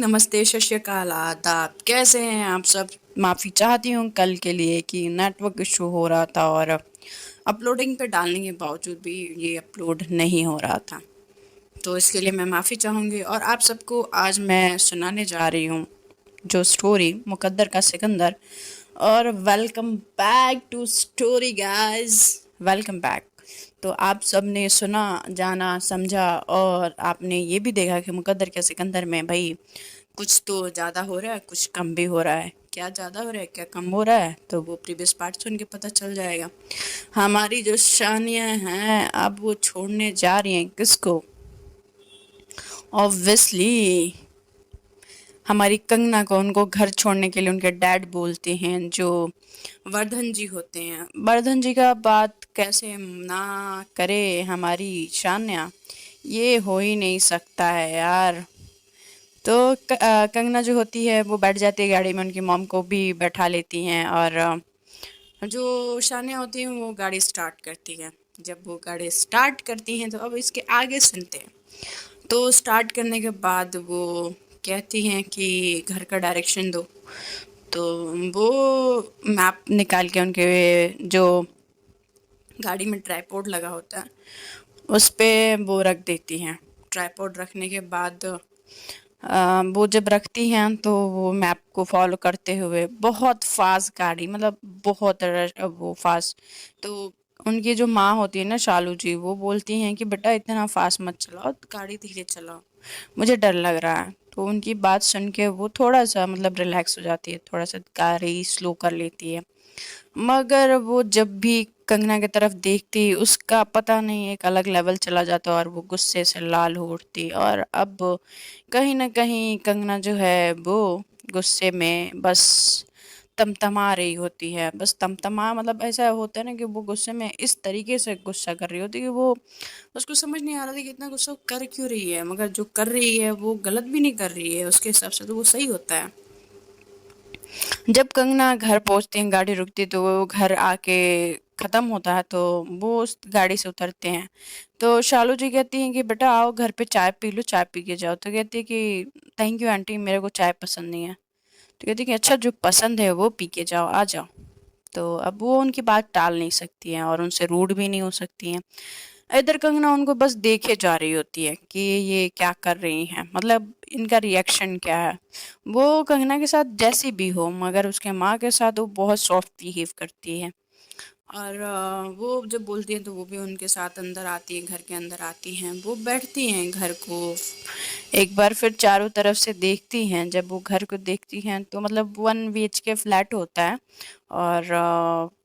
नमस्ते, सत श्री अकाल, आदाब। कैसे हैं आप सब? माफ़ी चाहती हूँ कल के लिए कि नेटवर्क इशू हो रहा था और अपलोडिंग पे डालने के बावजूद भी ये अपलोड नहीं हो रहा था। तो इसके लिए मैं माफ़ी चाहूँगी और आप सबको आज मैं सुनाने जा रही हूँ जो स्टोरी मुकद्दर का सिकंदर। और welcome back to story guys, welcome back. तो आप सब ने सुना, जाना, समझा और आपने ये भी देखा कि मुकद्दर के सिकंदर में भाई कुछ तो ज़्यादा हो रहा है, कुछ कम भी हो रहा है। क्या ज़्यादा हो रहा है, क्या कम हो रहा है, तो वो प्रीवियस पार्ट सुन के पता चल जाएगा। हमारी जो शानियाँ हैं अब वो छोड़ने जा रही हैं किसको? ऑब्वियसली हमारी कंगना को। उनको घर छोड़ने के लिए उनके डैड बोलते हैं जो वर्धन जी होते हैं। वर्धन जी का बात कैसे ना करे हमारी शान्या, ये हो ही नहीं सकता है यार। तो कंगना जो होती है वो बैठ जाती है गाड़ी में, उनकी मॉम को भी बैठा लेती हैं और जो शानिया होती हैं वो गाड़ी स्टार्ट करती हैं। जब वो गाड़ी स्टार्ट करती हैं तो अब इसके आगे सुनते हैं। तो स्टार्ट करने के बाद वो कहती हैं कि घर का डायरेक्शन दो। तो वो मैप निकाल के उनके जो गाड़ी में ट्राइपॉड लगा होता है उस पे वो रख देती हैं। ट्राइपॉड रखने के बाद वो जब रखती हैं तो वो मैप को फॉलो करते हुए बहुत फास्ट गाड़ी, मतलब बहुत वो फास्ट। तो उनकी जो माँ होती है ना, शालू जी, वो बोलती हैं कि बेटा इतना फास्ट मत चलाओ, गाड़ी धीरे चलाओ, मुझे डर लग रहा है। तो उनकी बात सुन के वो थोड़ा सा मतलब रिलैक्स हो जाती है, थोड़ा सा गाड़ी स्लो कर लेती है। मगर वो जब भी कंगना की तरफ देखती उसका पता नहीं एक अलग लेवल चला जाता और वो गुस्से से लाल हो उठती। और अब कहीं ना कहीं कंगना जो है वो गुस्से में बस तमतमा रही होती है। बस तमतमा मतलब ऐसा होता है ना कि वो गुस्से में इस तरीके से गुस्सा कर रही होती है कि वो उसको समझ नहीं आ रहा था कि इतना गुस्सा वो कर क्यों रही है, मगर जो कर रही है वो गलत भी नहीं कर रही है, उसके हिसाब से तो वो सही होता है। जब कंगना घर पहुंचती है, गाड़ी रुकती है, तो वो घर आके खत्म होता है तो वो उस गाड़ी से उतरते हैं। तो शालू जी कहती हैं कि बेटा आओ घर पे चाय पी लो, चाय पी के जाओ। तो कहती है कि थैंक यू आंटी, मेरे को चाय पसंद नहीं है। तो कहती है कि अच्छा जो पसंद है वो पी के जाओ, आ जाओ। तो अब वो उनकी बात टाल नहीं सकती हैं और उनसे रूड भी नहीं हो सकती हैं। इधर कंगना उनको बस देखे जा रही होती है कि ये क्या कर रही हैं, मतलब इनका रिएक्शन क्या है। वो कंगना के साथ जैसी भी हो मगर उसके माँ के साथ वो बहुत सॉफ्ट बिहेव करती है। और वो जब बोलती हैं तो वो भी उनके साथ अंदर आती है, घर के अंदर आती हैं, वो बैठती हैं घर को एक बार फिर चारों तरफ से देखती हैं। जब वो घर को देखती हैं तो मतलब 1 BHK फ्लैट होता है और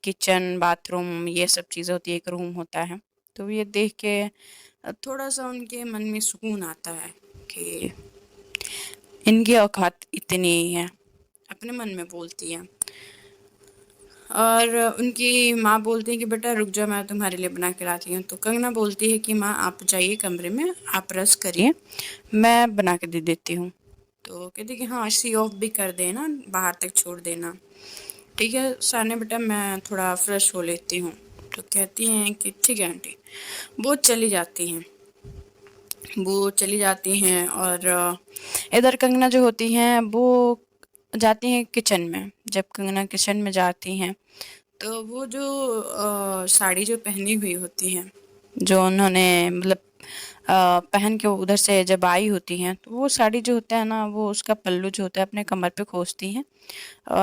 किचन बाथरूम ये सब चीज़ें होती है, एक रूम होता है। तो ये देख के थोड़ा सा उनके मन में सुकून आता है कि इनकी औकात इतनी ही है, अपने मन में बोलती हैं। और उनकी माँ बोलती है कि बेटा रुक जाओ, मैं तुम्हारे लिए बना के लाती हूँ। तो कंगना बोलती है कि माँ आप जाइए कमरे में, आप रेस्ट करिए, मैं बना के दे देती हूँ। तो कहती है कि हाँ सी ऑफ भी कर देना, बाहर तक छोड़ देना। ठीक है साने बेटा, मैं थोड़ा फ्रेश हो लेती हूँ। तो कहती हैं कि ठीक है आंटी। वो चली जाती हैं। वो चली जाती हैं और इधर कंगना जो होती हैं वो जाती हैं किचन में। जब कंगना किचन में जाती हैं तो वो जो साड़ी जो पहनी हुई होती हैं, जो उन्होंने मतलब पहन के उधर से जब आई होती हैं, तो वो साड़ी जो होता है ना, वो उसका पल्लू जो होता है अपने कमर पे खोसती हैं।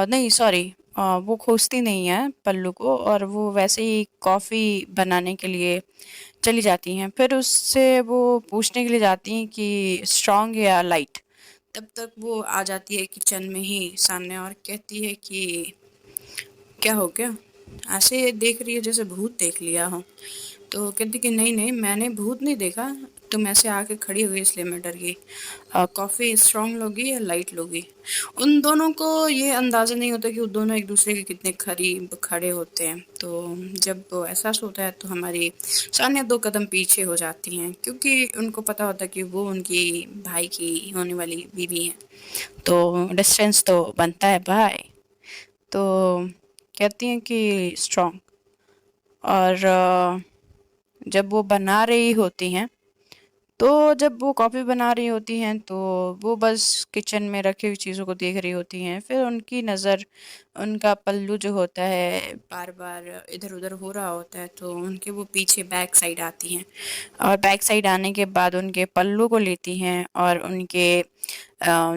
नहीं सॉरी, वो खोसती नहीं है पल्लू को, और वो वैसे ही कॉफ़ी बनाने के लिए चली जाती हैं। फिर उससे वो पूछने के लिए जाती हैं कि स्ट्रॉन्ग या लाइट। तब तक वो आ जाती है किचन में ही सामने और कहती है कि क्या हो गया, ऐसे देख रही है जैसे भूत देख लिया हो। तो कहती कि नहीं नहीं, मैंने भूत नहीं देखा, तुम ऐसे आके खड़ी हुई इसलिए मैं डर गई। कॉफ़ी स्ट्रांग लोगी या लाइट लोगी? उन दोनों को ये अंदाज़ा नहीं होता कि वो दोनों एक दूसरे के कितने करीब खड़े होते हैं। तो जब वो एहसास होता है तो हमारी सानिया 2 कदम पीछे हो जाती हैं, क्योंकि उनको पता होता है कि वो उनकी भाई की होने वाली बीवी है। तो डिस्टेंस तो बनता है भाई। तो कहती हैं कि स्ट्रॉन्ग। और जब वो बना रही होती हैं तो जब वो कॉफ़ी बना रही होती हैं तो वो बस किचन में रखी हुई चीज़ों को देख रही होती हैं। फिर उनकी नज़र उनका पल्लू जो होता है बार-बार इधर-उधर हो रहा होता है, तो उनके वो पीछे बैक साइड आती हैं और बैक साइड आने के बाद उनके पल्लू को लेती हैं और उनके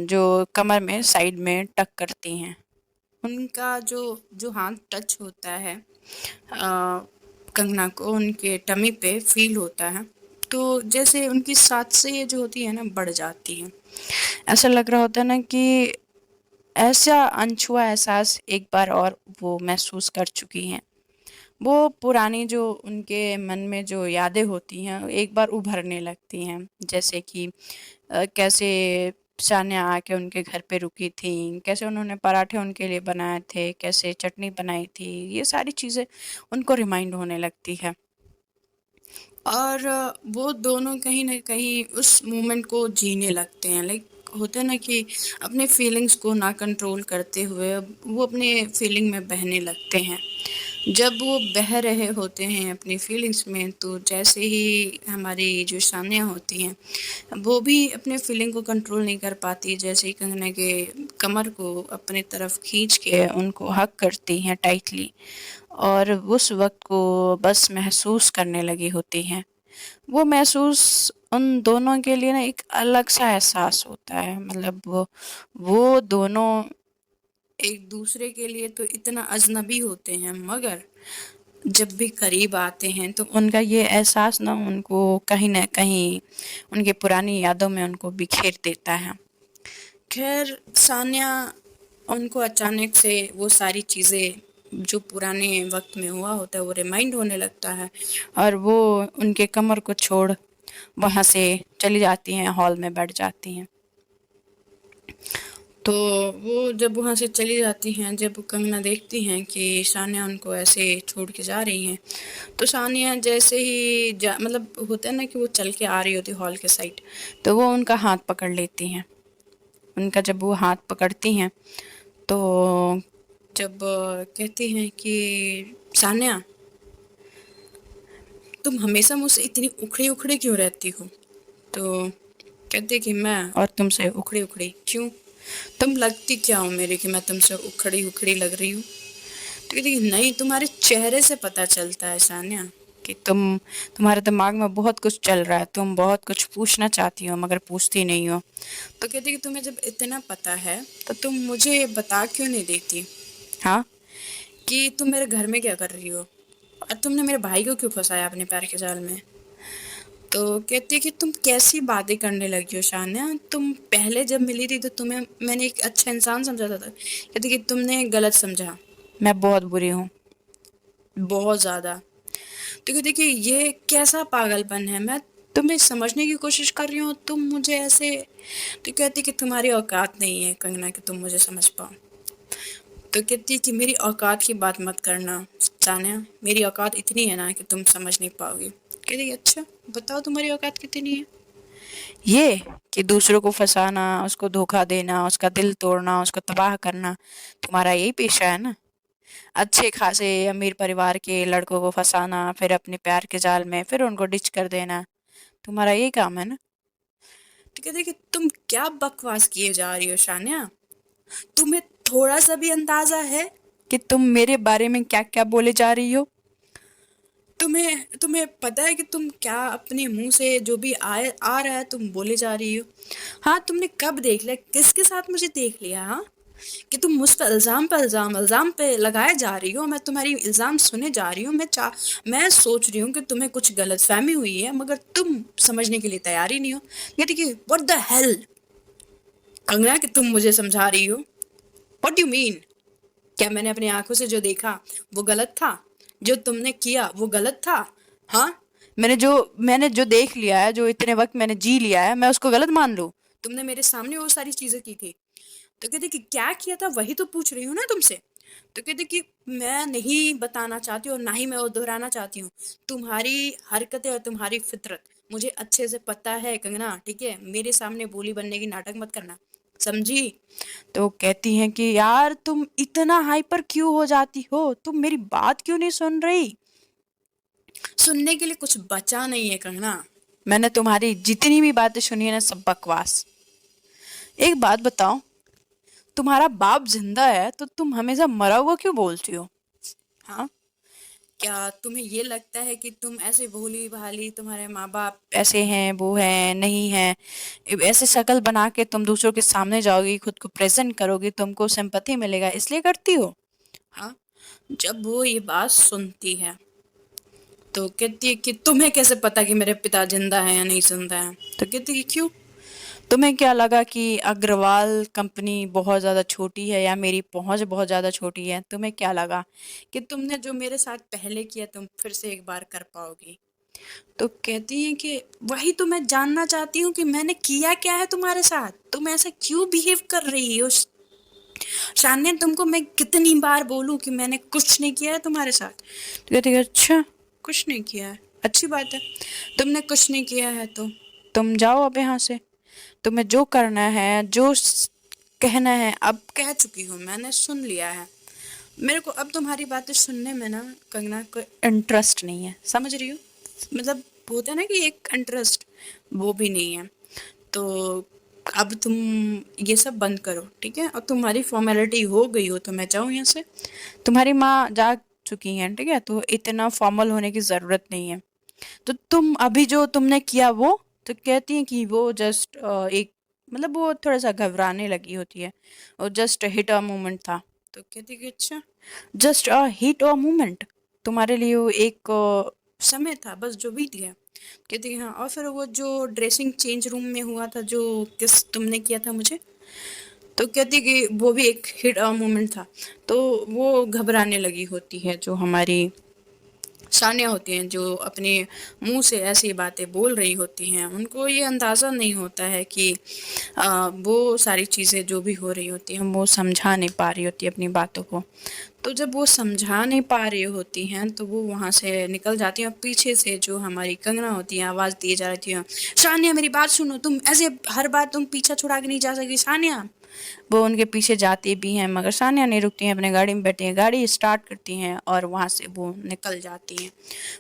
जो कमर में साइड में टक करती हैं। उनका जो जो हाथ टच होता है कंगना को उनके टमी पे फ़ील होता है, तो जैसे उनकी सांसें जो होती हैं ना बढ़ जाती हैं। ऐसा लग रहा होता है ना कि ऐसा अनछुआ एहसास एक बार और वो महसूस कर चुकी हैं। वो पुरानी जो उनके मन में जो यादें होती हैं, एक बार उभरने लगती हैं। जैसे कि कैसे सान्या आके उनके घर पे रुकी थीं, कैसे उन्होंने पराठे उनके लिए बनाए थे, कैसे चटनी बनाई थी, ये सारी चीज़ें उनको रिमाइंड होने लगती है। और वो दोनों कहीं न कहीं उस मोमेंट को जीने लगते हैं। लाइक होता है ना कि अपने फीलिंग्स को ना कंट्रोल करते हुए अब वो अपने फीलिंग में बहने लगते हैं। जब वो बह रहे होते हैं अपनी फीलिंग्स में तो जैसे ही हमारी जो सान्या होती हैं, वो भी अपने फीलिंग को कंट्रोल नहीं कर पाती। जैसे ही कंगना के कमर को अपनी तरफ खींच के उनको हग करती हैं टाइटली और उस वक़्त को बस महसूस करने लगी होती हैं। वो महसूस उन दोनों के लिए ना एक अलग-सा एहसास होता है। मतलब वो दोनों एक दूसरे के लिए तो इतना अजनबी होते हैं मगर जब भी करीब आते हैं तो उनका ये एहसास ना उनको कहीं न कहीं उनकी पुरानी यादों में उनको बिखेर देता है। ख़ैर सान्या उनको अचानक से वो सारी चीज़ें जो पुराने वक़्त में हुआ होता है वो रिमाइंड होने लगता है और वो उनके कमर को छोड़ वहाँ से चली जाती हैं, हॉल में बैठ जाती हैं। तो वो जब वहाँ से चली जाती हैं, जब कंगना देखती हैं कि सान्या उनको ऐसे छोड़ के जा रही हैं, तो सान्या जैसे ही जा मतलब होता है ना कि वो चल के आ रही होती है हॉल के साइड, तो वो उनका हाथ पकड़ लेती हैं। उनका जब वो हाथ पकड़ती हैं, तो जब कहती हैं कि सान्या, तुम हमेशा मुझसे इतनी उखड़ी-उखड़ी क्यों रहती हो? तो कहती कि मैं और तुमसे उखड़ी-उखड़ी क्यों? तुम लगती क्या हो मेरे कि मैं तुमसे उखड़ी-उखड़ी लग रही हूँ? तो कहती कि नहीं तुम्हारे चेहरे से पता चलता है सान्या कि तुम्हारे दिमाग में बहुत कुछ चल रहा है, तुम बहुत कुछ पूछना चाहती हो मगर पूछती नहीं हो। तो कहती कि तुम्हें जब इतना पता है तो तुम मुझे बता क्यों नहीं देती? हाँ? कि तुम मेरे घर में क्या कर रही हो? और तुमने मेरे भाई को क्यों फँसाया अपने पैर के जाल में? तो कहती है कि तुम कैसी बातें करने लगी हो शान्या? तुम पहले जब मिली थी तो तुम्हें मैंने एक अच्छा इंसान समझा था। कहती कि तुमने गलत समझा। मैं बहुत बुरी हूँ, बहुत ज़्यादा। तो कहती कि ये कैसा पागलपन है? मैं तुम्हें समझने की कोशिश कर रही हूँ, तुम मुझे ऐसे तो कहती कि तुम्हारी औकात नहीं है कंगना कि तुम मुझे समझ पाओ। तो कहती कि मेरी औकात की बात मत करना सान्या, मेरी औकात इतनी है ना कि तुम समझ नहीं पाओगी। कहती अच्छा बताओ तुम्हारी औकात कितनी है? ये कि दूसरों को फँसाना, उसको धोखा देना, उसका दिल तोड़ना, उसको तबाह करना, तुम्हारा यही पेशा है ना? अच्छे खासे अमीर परिवार के लड़कों को फँसाना, फिर अपने प्यार के जाल में, फिर उनको डिच कर देना, तुम्हारा यही काम है ना? तो कहते कि तुम क्या बकवास किए जा रही हो शान्या? तुम्हें थोड़ा सा भी अंदाजा है कि तुम मेरे बारे में क्या-क्या बोले जा रही हो? तुम्हें तुम्हें पता है कि तुम क्या अपने मुंह से जो भी आए आ रहा है तुम बोले जा रही हो? हाँ तुमने कब देख लिया किसके साथ मुझे देख लिया हाँ कि तुम मुझ पर इल्जाम पे लगाए जा रही हो मैं तुम्हारी इल्जाम सुने जा रही हूँ मैं सोच रही हूँ कि तुम्हें कुछ गलतफहमी हुई है मगर तुम समझने के लिए तैयार ही नहीं हो कहती कि व्हाट द हेल कंगना कि तुम मुझे समझा रही हो व्हाट यू मीन क्या मैंने अपनी आंखों से जो देखा वो गलत था जो तुमने किया वो गलत था हाँ मैंने जो देख लिया है जो इतने वक्त मैंने जी लिया है मैं उसको गलत मान लूं तुमने मेरे सामने वो सारी चीजें की थी तो कहते कि क्या किया था वही तो पूछ रही हूँ ना तुमसे तो कहते कि मैं नहीं बताना चाहती और ना ही मैं वो दोहराना चाहती हूँ तुम्हारी हरकतें और तुम्हारी फितरत मुझे अच्छे से पता है कंगना ठीक है मेरे सामने बोली बनने की नाटक मत करना समझी तो कहती हैं कि यार तुम इतना हाइपर क्यों हो जाती हो तुम मेरी बात क्यों नहीं सुन रही सुनने के लिए कुछ बचा नहीं है कंगना मैंने तुम्हारी जितनी भी बातें सुनी है ना, सब बकवास। एक बात बताओ, तुम्हारा बाप जिंदा है तो तुम हमेशा मरा हुआ क्यों बोलती हो? हाँ, क्या तुम्हें ये लगता है कि तुम ऐसे भोली भाली, तुम्हारे माँ बाप ऐसे हैं, वो हैं, नहीं हैं, ऐसे शक्ल बना के तुम दूसरों के सामने जाओगी, खुद को प्रेजेंट करोगी, तुमको सिंपैथी मिलेगा, इसलिए करती हो? हाँ। जब वो ये बात सुनती है तो कहती है कि तुम्हें कैसे पता कि मेरे पिता जिंदा है या नहीं जिंदा है? तो कहती है कि क्यों, तुम्हें क्या लगा कि अग्रवाल कंपनी बहुत ज़्यादा छोटी है या मेरी पहुंच बहुत ज़्यादा छोटी है? तुम्हें क्या लगा कि तुमने जो मेरे साथ पहले किया तुम फिर से एक बार कर पाओगी? तो कहती है कि वही तो मैं जानना चाहती हूँ कि मैंने किया क्या है तुम्हारे साथ, तुम ऐसा क्यों बिहेव कर रही हो? शान्या, तुमको मैं कितनी बार बोलूं कि मैंने कुछ नहीं किया है तुम्हारे साथ? तो कहती है अच्छा, कुछ नहीं किया है, अच्छी बात है। तुमने कुछ नहीं किया है तो तुम जाओ अब यहाँ से। तुम्हें जो करना है, जो कहना है, अब कह चुकी हूँ, मैंने सुन लिया है। मेरे को अब तुम्हारी बातें सुनने में ना कंगना कोई इंटरेस्ट नहीं है, समझ रही हो? मतलब होता है ना कि एक इंटरेस्ट, वो भी नहीं है। तो अब तुम ये सब बंद करो, ठीक है? और तुम्हारी फॉर्मेलिटी हो गई हो तो मैं जाऊँ यहाँ से। तुम्हारी माँ जा चुकी हैं, ठीक है? तो इतना फॉर्मल होने की ज़रूरत नहीं है। तो तुम अभी जो तुमने किया वो, तो कहती हैं कि वो जस्ट एक, मतलब वो थोड़ा सा घबराने लगी होती है, और जस्ट हिट अ मोमेंट था। तो कहती है कि अच्छा, just a hit a moment, तुम्हारे लिए वो एक समय था बस जो बीत गया? कहती है हाँ, और फिर वो जो ड्रेसिंग चेंज रूम में हुआ था, जो किस तुमने किया था मुझे, तो कहती कि वो भी एक हिट अ मोमेंट था। तो वो घबराने लगी होती है, जो हमारी सानिया होती हैं, जो अपने मुंह से ऐसी बातें बोल रही होती हैं, उनको ये अंदाज़ा नहीं होता है कि वो सारी चीज़ें जो भी हो रही होती हैं वो समझा नहीं पा रही होती अपनी बातों को। तो जब वो समझा नहीं पा रही होती हैं तो वो वहाँ से निकल जाती हैं, और पीछे से जो हमारी कंगना होती है आवाज़ दिए जा रही थी, सानिया मेरी बात सुनो, तुम ऐसे हर बार तुम पीछा छुड़ा के नहीं जा सकती सानिया। वो उनके पीछे जाती भी हैं मगर सानिया नहीं रुकती हैं, अपने गाड़ी में बैठी हैं, गाड़ी स्टार्ट करती हैं और वहाँ से वो निकल जाती हैं।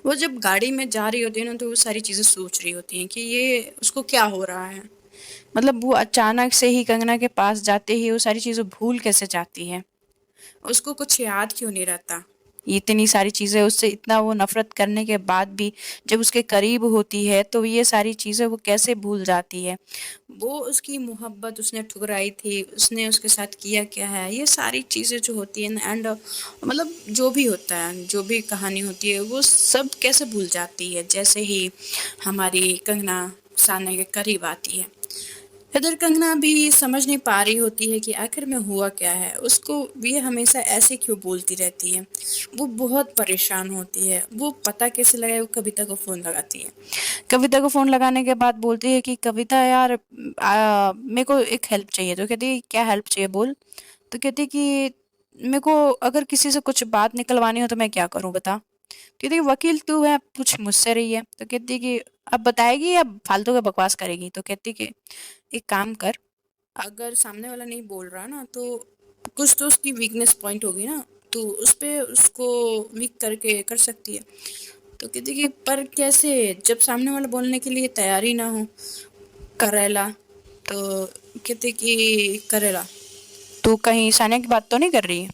वो जब गाड़ी में जा रही होती है ना तो वो सारी चीज़ें सोच रही होती हैं कि ये उसको क्या हो रहा है। मतलब वो अचानक से ही कंगना के पास जाते ही वो सारी चीज़ें भूल कैसे जाती है? उसको कुछ याद क्यों नहीं रहता? ये इतनी सारी चीज़ें, उससे इतना वो नफ़रत करने के बाद भी जब उसके करीब होती है तो ये सारी चीज़ें वो कैसे भूल जाती है? वो उसकी मोहब्बत उसने ठुकराई थी, उसने उसके साथ किया क्या है, ये सारी चीज़ें जो होती हैं ना, एंड मतलब जो भी होता है, जो भी कहानी होती है, वो सब कैसे भूल जाती है जैसे ही हमारी कंगना सामने के करीब आती है। इधर कंगना भी समझ नहीं पा रही होती है कि आखिर में हुआ क्या है, उसको ये हमेशा ऐसे क्यों बोलती रहती है। वो बहुत परेशान होती है, वो पता कैसे लगाए, वो कविता को फ़ोन लगाती है। कविता को फ़ोन लगाने के बाद बोलती है कि कविता यार, मेरे को एक हेल्प चाहिए। तो कहती है क्या हेल्प चाहिए बोल? तो कहती है कि मेरे को अगर किसी से कुछ बात निकलवानी हो तो मैं क्या करूँ बता? कहती है वकील तू है, पूछ मुझसे रही है। तो कहती है कि अब बताएगी या फालतू का बकवास करेगी? तो कहती है कि एक काम कर, अगर सामने वाला नहीं बोल रहा ना तो कुछ तो उसकी वीकनेस पॉइंट होगी ना, तो उस पे उसको वीक करके कर सकती है। तो कहती कि पर कैसे, जब सामने वाला बोलने के लिए तैयार ही ना हो? करेला। तो कहते कि करेला, तू कहीं सानिया की बात तो नहीं कर रही है?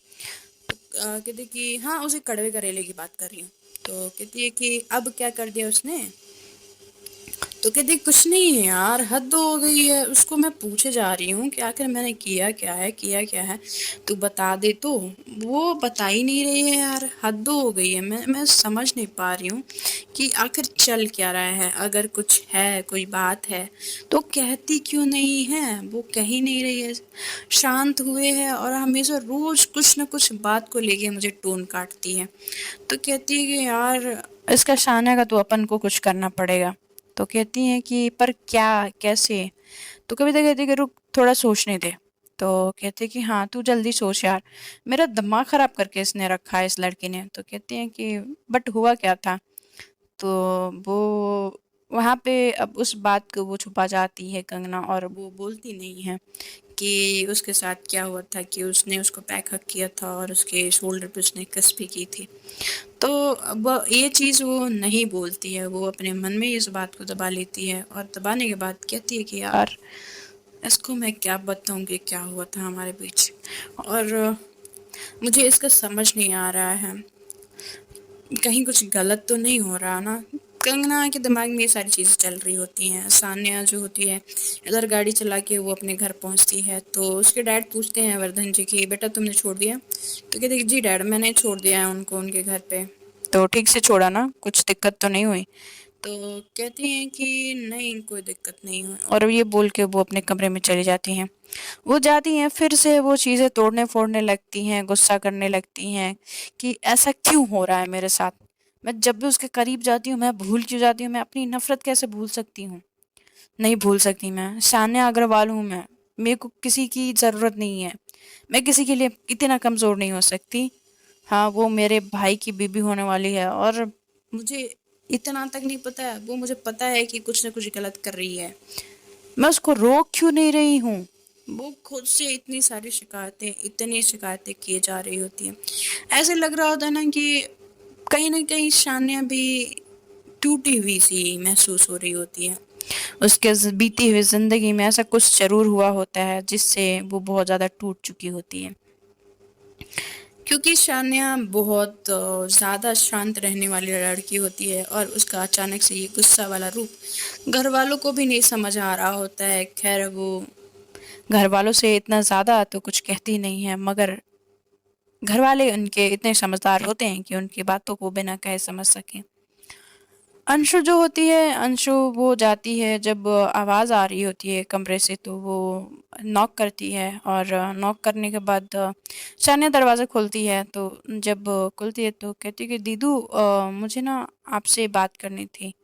तो कहती कि हाँ, उसी कड़वे करेले की बात कर रही हूँ। तो कहती है कि अब क्या कर दिया उसने? तो कहती कुछ नहीं है यार, हद हो गई है, उसको मैं पूछे जा रही हूँ कि आखिर मैंने किया क्या है, किया क्या है, तू बता दे। तो वो बता ही नहीं रही है यार, हद हो गई है। मैं समझ नहीं पा रही हूँ कि आखिर चल क्या रहा है। अगर कुछ है, कोई बात है तो कहती क्यों नहीं है? वो कह ही नहीं रही है, शांत हुए है, और हमेशा रोज कुछ न कुछ बात को लेके मुझे टोन काटती है। तो कहती है कि यार इसका शान का तो अपन को कुछ करना पड़ेगा। तो कहती हैं कि पर क्या, कैसे? तो कविता कहती है कि रुक, थोड़ा सोचने दे। तो कहते हैं कि हाँ तू जल्दी सोच यार, मेरा दिमाग खराब करके इसने रखा है इस लड़की ने। तो कहती हैं कि बट हुआ क्या था? तो वो वहाँ पे अब उस बात को वो छुपा जाती है कंगना, और वो बोलती नहीं है कि उसके साथ क्या हुआ था, कि उसने उसको बैक हक किया था और उसके शोल्डर पे उसने किस भी की थी। तो अब ये चीज़ वो नहीं बोलती है, वो अपने मन में इस बात को दबा लेती है और दबाने के बाद कहती है कि यार इसको मैं क्या बताऊँ कि क्या हुआ था हमारे बीच। और मुझे इसका समझ नहीं आ रहा है, कहीं कुछ गलत तो नहीं हो रहा ना। कंगना के दिमाग में ये सारी चीज़ें चल रही होती हैं। सान्या जो होती है, इधर गाड़ी चला के वो अपने घर पहुंचती है, तो उसके डैड पूछते हैं वर्धन जी की, बेटा तुमने छोड़ दिया? तो कहते हैं, जी डैड मैंने छोड़ दिया है उनको उनके घर पे। तो ठीक से छोड़ा ना, कुछ दिक्कत तो नहीं हुई? तो कहती हैं कि नहीं कोई दिक्कत नहीं हुई, और ये बोल के वो अपने कमरे में चली जाती हैं। वो जाती हैं, फिर से वो चीज़ें तोड़ने फोड़ने लगती हैं, गुस्सा करने लगती हैं कि ऐसा क्यों हो रहा है मेरे साथ। मैं जब भी उसके करीब जाती हूँ मैं भूल क्यों जाती हूँ, मैं अपनी नफरत कैसे भूल सकती हूँ? नहीं भूल सकती। मैं सान्या अग्रवाल हूँ। मैं, मेरे को किसी की ज़रूरत नहीं है। मैं किसी के लिए इतना कमज़ोर नहीं हो सकती। हाँ, वो मेरे भाई की बीबी होने वाली है, और मुझे इतना तक नहीं पता है, वो मुझे पता है कि कुछ ना कुछ गलत कर रही है। मैं उसको रोक क्यों नहीं रही हूँ? वो खुद से इतनी शिकायतें किए जा रही होती हैं। ऐसे लग रहा होता है ना कि कहीं न कहीं सान्या भी टूटी हुई सी महसूस हो रही होती है। उसके बीती हुई जिंदगी में ऐसा कुछ जरूर हुआ होता है जिससे वो बहुत ज्यादा टूट चुकी होती है। क्योंकि शान्या बहुत ज़्यादा शांत रहने वाली लड़की होती है, और उसका अचानक से ये गुस्सा वाला रूप घर वालों को भी नहीं समझ आ रहा होता है। खैर वो घर वालों से इतना ज़्यादा तो कुछ कहती नहीं है, मगर घर वाले उनके इतने समझदार होते हैं कि उनकी बातों को बिना कहे समझ सकें। अंशु जो होती है, अंशु वो जाती है जब आवाज़ आ रही होती है कमरे से, तो वो नॉक करती है, और नॉक करने के बाद शानिया दरवाज़ा खोलती है। तो जब खुलती है तो कहती है कि दीदू मुझे ना आपसे बात करनी थी।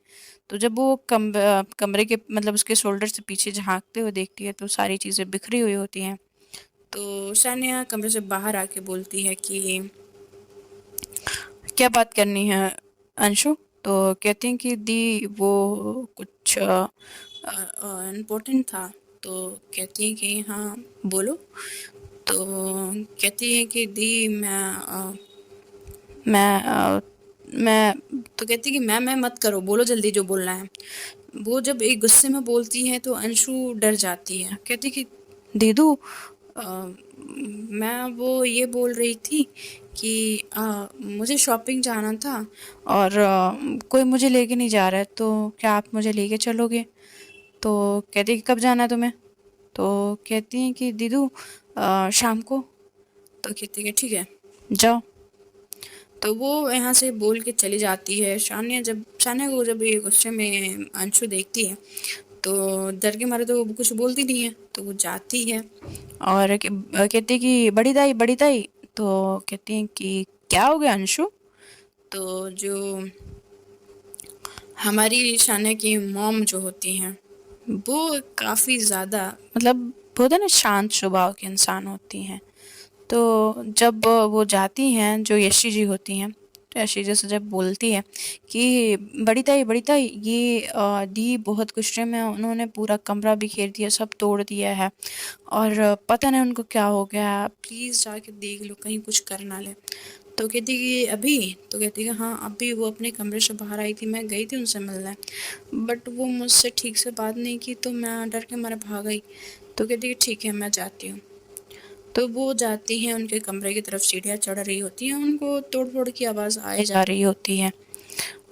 तो जब वो कमरे के मतलब उसके शोल्डर से पीछे झांकते हुए देखती है तो सारी चीज़ें बिखरी हुई होती हैं। तो शानिया कमरे से बाहर आके बोलती है कि क्या बात करनी है अंशु? तो कहती हैं कि दी वो कुछ इम्पोर्टेंट था। तो कहती हैं कि हाँ बोलो। तो कहती है कि दी मैं तो कहती है कि मैं मत करो, बोलो जल्दी जो बोलना है। वो जब एक गुस्से में बोलती है तो अंशु डर जाती है, कहती कि दीदू अ, मैं वो ये बोल रही थी कि मुझे शॉपिंग जाना था, और कोई मुझे लेके नहीं जा रहा है, तो क्या आप मुझे लेके चलोगे? तो कहती कि कब जाना है तुम्हें? तो कहती हैं कि दीदू शाम को। तो कहती है ठीक है जाओ। तो वो यहाँ से बोल के चली जाती है। शानिया को जब ये गुस्से में अंशु देखती है तो डर के मारे तो वो कुछ बोलती नहीं है, तो वो जाती है और कहती है कि बड़ी ताई। तो कहती हैं कि क्या हो गया अंशु? तो जो हमारी शानिया की मॉम जो होती हैं, वो काफ़ी ज़्यादा मतलब होता है ना, शांत स्वभाव की इंसान होती हैं। तो जब वो जाती हैं, जो यशी जी होती हैं, तो यशी जी से जब बोलती है कि बड़ी ताई ये दी बहुत गुस्से में, उन्होंने पूरा कमरा बिखेर दिया, सब तोड़ दिया है, और पता नहीं उनको क्या हो गया, प्लीज़ जाके देख लो कहीं कुछ कर ना ले। तो कहती कि अभी? तो कहती कि हाँ अभी वो अपने कमरे से बाहर आई थी, मैं गई थी उनसे मिलने, बट वो मुझसे ठीक से बात नहीं की तो मैं डर के मारे भाग गई। तो कहती कि ठीक है मैं जाती हूँ। तो वो जाती हैं उनके कमरे की तरफ, सीढ़ियाँ चढ़ रही होती हैं, उनको तोड़-फोड़ की आवाज़ आए जा रही होती है,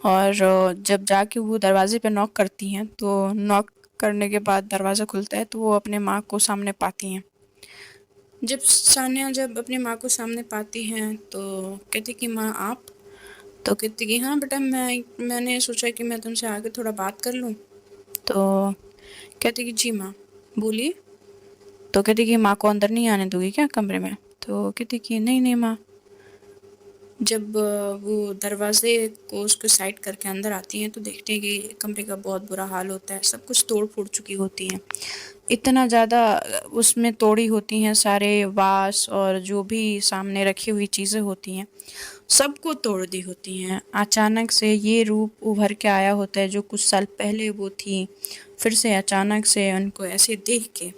और जब जाके वो दरवाज़े पे नॉक करती हैं, तो नॉक करने के बाद दरवाज़ा खुलता है तो वो अपने माँ को सामने पाती हैं। जब अपनी माँ को सामने पाती हैं तो कहती कि माँ आप? तो कहती कि हाँ बेटा, मैंने सोचा कि मैं तुमसे आके थोड़ा बात कर लूँ। तो कहती कि जी माँ, बोलिए। तो कहती कि माँ को अंदर नहीं आने दोगी क्या कमरे में? तो कहती कि नहीं नहीं माँ। जब वो दरवाजे को उसको साइड करके अंदर आती हैं तो देखते हैं कि कमरे का बहुत बुरा हाल होता है, सब कुछ तोड़ फोड़ चुकी होती हैं। इतना ज़्यादा उसमें तोड़ी होती हैं, सारे वास और जो भी सामने रखी हुई चीज़ें होती हैं सबको तोड़ दी होती हैं। अचानक से ये रूप उभर के आया होता है जो कुछ साल पहले वो थी, फिर से अचानक से उनको ऐसे देख के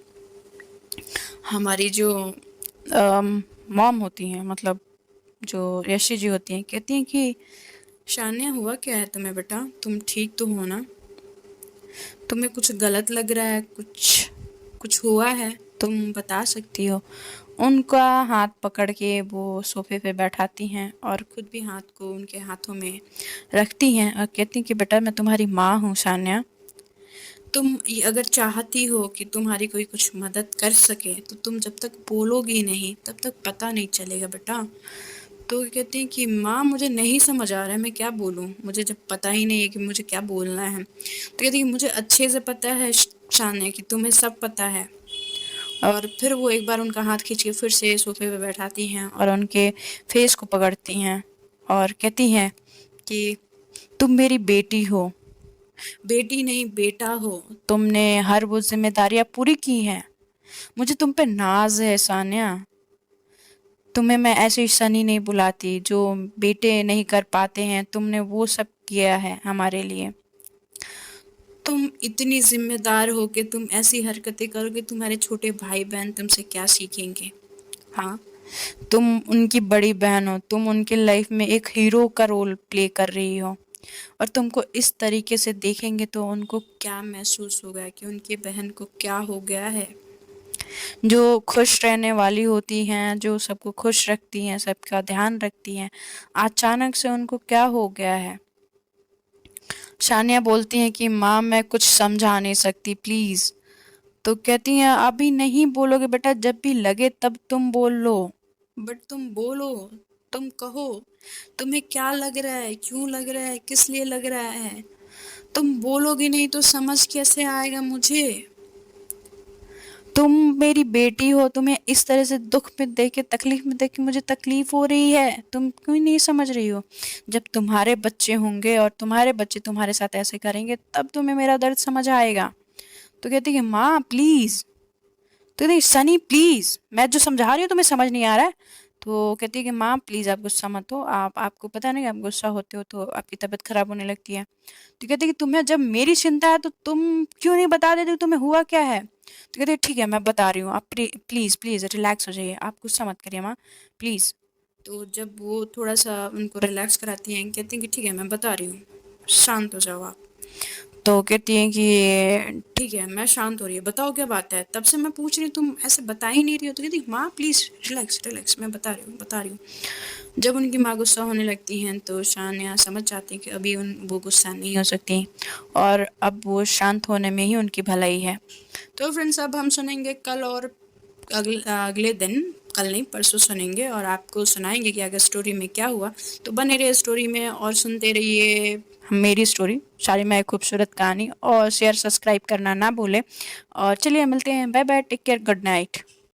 हमारी जो मॉम होती हैं, मतलब जो यशी जी होती हैं, कहती हैं कि शान्या हुआ क्या है तुम्हें बेटा, तुम ठीक तो हो ना, तुम्हें कुछ गलत लग रहा है, कुछ कुछ हुआ है, तुम बता सकती हो। उनका हाथ पकड़ के वो सोफे पे बैठाती हैं और खुद भी हाथ को उनके हाथों में रखती हैं और कहती हैं कि बेटा मैं तुम्हारी माँ हूँ शान्या, तुम अगर चाहती हो कि तुम्हारी कोई कुछ मदद कर सके तो तुम जब तक बोलोगी नहीं तब तक पता नहीं चलेगा बेटा। तो कहती हैं कि माँ मुझे नहीं समझ आ रहा है मैं क्या बोलूँ, मुझे जब पता ही नहीं है कि मुझे क्या बोलना है। तो कहती है कि मुझे अच्छे से पता है शान्या कि तुम्हें सब पता है। और फिर वो एक बार उनका हाथ खींच के फिर से सोफे पे बैठाती हैं और उनके फेस को पकड़ती हैं और कहती हैं कि तुम मेरी बेटी हो, बेटी नहीं बेटा हो, तुमने हर वो जिम्मेदारियां पूरी की हैं, मुझे तुम पे नाज है सान्या, तुम्हें मैं ऐसे ही सनी नहीं बुलाती जो बेटे नहीं कर पाते हैं, तुमने वो सब किया है हमारे लिए, तुम इतनी जिम्मेदार हो कि तुम ऐसी हरकतें करोगे, तुम्हारे छोटे भाई बहन तुमसे क्या सीखेंगे। हाँ, तुम उनकी बड़ी बहन हो, तुम उनके लाइफ में एक हीरो का रोल प्ले कर रही हो और तुमको इस तरीके से देखेंगे तो उनको क्या महसूस होगा कि उनकी बहन को क्या हो गया है। जो खुश रहने वाली होती हैं, जो सबको खुश रखती हैं, सबका ध्यान रखती हैं, अचानक से उनको क्या हो गया है। शानिया बोलती हैं कि माँ मैं कुछ समझा नहीं सकती प्लीज। तो कहती हैं अभी नहीं बोलोगे बेटा, जब भी लगे तब तुम बोल लो, बट तुम बोलो, तुम कहो तुम्हें क्या लग रहा है, क्यों लग रहा है, किस लिए लग रहा है। तुम बोलोगे नहीं तो समझ कैसे आएगा मुझे। तुम मेरी बेटी हो, तुम्हें इस तरह से दुख में देख के, तकलीफ में देख के मुझे तकलीफ हो रही है, तुम क्यों नहीं समझ रही हो। जब तुम्हारे बच्चे होंगे और तुम्हारे बच्चे तुम्हारे साथ ऐसे करेंगे तब तुम्हें मेरा दर्द समझ आएगा। तो कहती है माँ प्लीज, तो कहती सनी प्लीज, मैं जो समझा रही हूँ तुम्हें समझ नहीं आ रहा है। तो कहती है कि माँ प्लीज आप गुस्सा मत हो, आप आपको पता नहीं आप गुस्सा होते हो तो आपकी तबीयत खराब होने लगती है। तो कहती है कि तुम्हें जब मेरी चिंता है तो तुम क्यों नहीं बता देते हो तुम्हें हुआ क्या है। तो कहती है ठीक है मैं बता रही हूँ, आप प्लीज प्लीज रिलैक्स हो जाइए, आप गुस्सा मत करिए माँ प्लीज। तो जब वो थोड़ा सा उनको रिलैक्स कराती हैं कहती हैं कि ठीक है मैं बता रही हूँ, शांत हो जाओ आप। तो कहती हैं कि ठीक है मैं शांत हो रही है, बताओ क्या बात है, तब से मैं पूछ रही हूँ तुम ऐसे बता ही नहीं रही हो। तो कहती माँ प्लीज रिलैक्स रिलैक्स, मैं बता रही हूँ बता रही हूँ। जब उनकी माँ गुस्सा होने लगती हैं तो शानिया समझ जाती है कि अभी उन वो गुस्सा नहीं हो सकती और अब वो शांत होने में ही उनकी भलाई है। तो फ्रेंड्स अब हम सुनेंगे कल और अगले दिन, कल नहीं परसों सुनेंगे और आपको सुनाएंगे कि अगर स्टोरी में क्या हुआ। तो बने रहिए स्टोरी में और सुनते रहिए मेरी स्टोरी शालिमा एक खूबसूरत कहानी, और शेयर सब्सक्राइब करना ना भूलें। और चलिए मिलते हैं, bye bye, take care, good night.